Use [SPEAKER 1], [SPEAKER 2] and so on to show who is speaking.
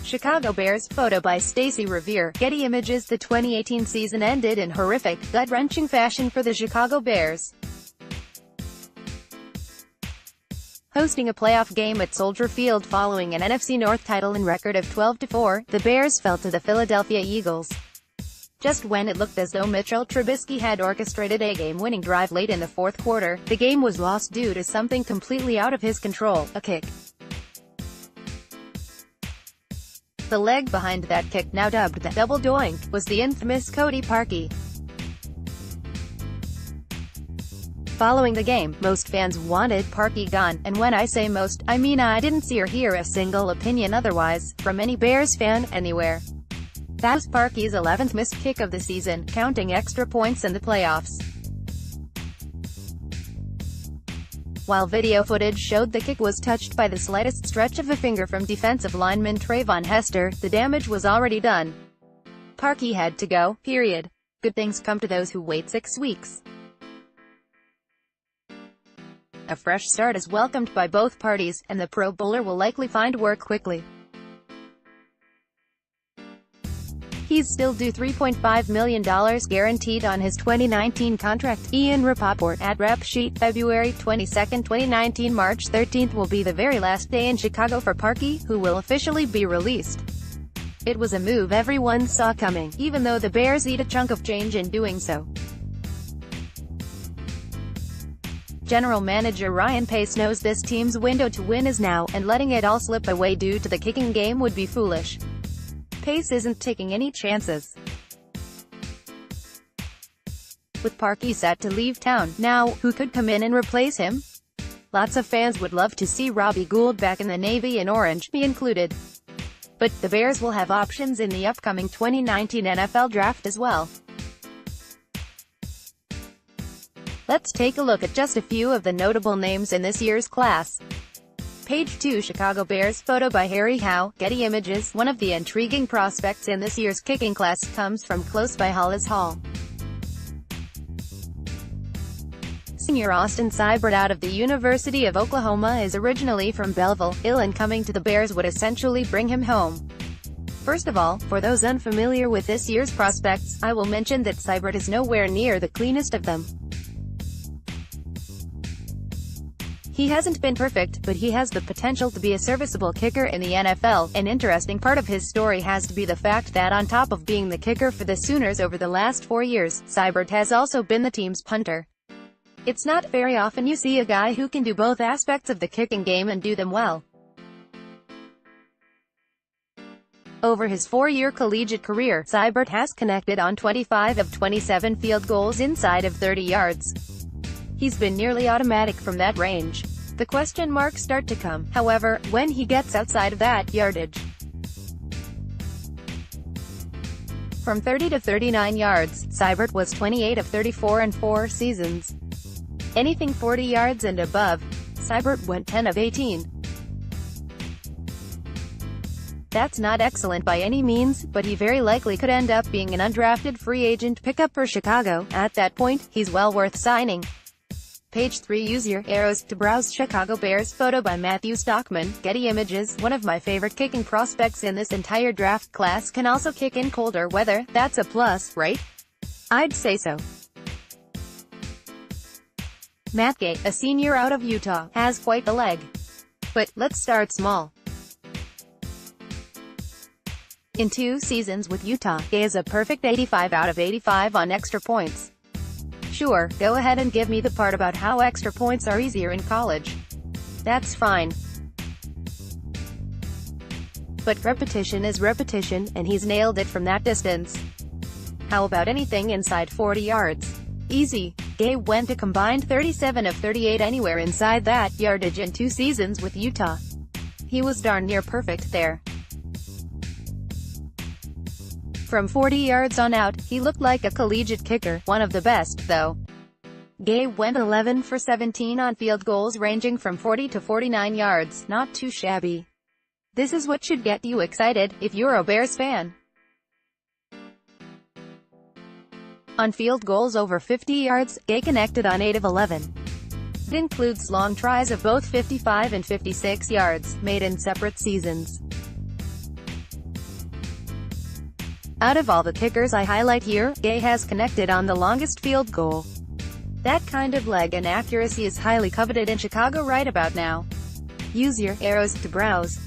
[SPEAKER 1] Chicago Bears. Photo by Stacy Revere. Getty Images. The 2018 season ended in horrific, gut-wrenching fashion for the Chicago Bears. Hosting a playoff game at Soldier Field following an NFC North title and record of 12-4, the Bears fell to the Philadelphia Eagles. Just when it looked as though Mitchell Trubisky had orchestrated a game-winning drive late in the fourth quarter, the game was lost due to something completely out of his control, a kick. The leg behind that kick, now dubbed the double doink, was the infamous Cody Parkey. Following the game, most fans wanted Parkey gone, and when I say most, I mean I didn't see or hear a single opinion otherwise, from any Bears fan, anywhere. That was Parkey's 11th missed kick of the season, counting extra points in the playoffs. While video footage showed the kick was touched by the slightest stretch of a finger from defensive lineman Trayvon Hester, the damage was already done. Parkey had to go, period. Good things come to those who wait 6 weeks. A fresh start is welcomed by both parties, and the Pro Bowler will likely find work quickly. He's still due $3.5 million guaranteed on his 2019 contract. Ian Rapoport, at Rep Sheet. February 22, 2019. March 13 will be the very last day in Chicago for Parkey, who will officially be released. It was a move everyone saw coming, even though the Bears eat a chunk of change in doing so. General manager Ryan Pace knows this team's window to win is now, and letting it all slip away due to the kicking game would be foolish. Pace isn't taking any chances. With Parkey set to leave town, now, who could come in and replace him? Lots of fans would love to see Robbie Gould back in the Navy and Orange, me included. But the Bears will have options in the upcoming 2019 NFL Draft as well. Let's take a look at just a few of the notable names in this year's class. Page 2. Chicago Bears. Photo by Harry Howe. Getty Images. One of the intriguing prospects in this year's kicking class comes from close by Hollis Hall. Senior Austin Seibert out of the University of Oklahoma is originally from Belleville, Illinois, and coming to the Bears would essentially bring him home. First of all, for those unfamiliar with this year's prospects, I will mention that Seibert is nowhere near the cleanest of them. He hasn't been perfect, but he has the potential to be a serviceable kicker in the NFL. An interesting part of his story has to be the fact that on top of being the kicker for the Sooners over the last 4 years, Seibert has also been the team's punter. It's not very often you see a guy who can do both aspects of the kicking game and do them well. Over his 4-year collegiate career, Seibert has connected on 25 of 27 field goals inside of 30 yards. He's been nearly automatic from that range. The question marks start to come, however, when he gets outside of that yardage. From 30 to 39 yards, Seibert was 28 of 34 in 4 seasons. Anything 40 yards and above, Seibert went 10 of 18. That's not excellent by any means, but he very likely could end up being an undrafted free agent pickup for Chicago. At that point, he's well worth signing. Page 3. Use your arrows to browse Chicago Bears. Photo by Matthew Stockman. Getty Images. One of my favorite kicking prospects in this entire draft class can also kick in colder weather. That's a plus, right? I'd say so. Matt Gay, a senior out of Utah, has quite the leg. But let's start small. In 2 seasons with Utah, Gay is a perfect 85 out of 85 on extra points. Sure, go ahead and give me the part about how extra points are easier in college. That's fine. But repetition is repetition, and he's nailed it from that distance. How about anything inside 40 yards? Easy. Gay went a combined 37 of 38 anywhere inside that yardage in 2 seasons with Utah. He was darn near perfect there. From 40 yards on out, he looked like a collegiate kicker, one of the best, though. Gay went 11 for 17 on field goals ranging from 40 to 49 yards, not too shabby. This is what should get you excited, if you're a Bears fan. On field goals over 50 yards, Gay connected on 8 of 11. It includes long tries of both 55 and 56 yards, made in separate seasons. Out of all the kickers I highlight here, Gay has connected on the longest field goal. That kind of leg and accuracy is highly coveted in Chicago right about now. Use your arrows to browse.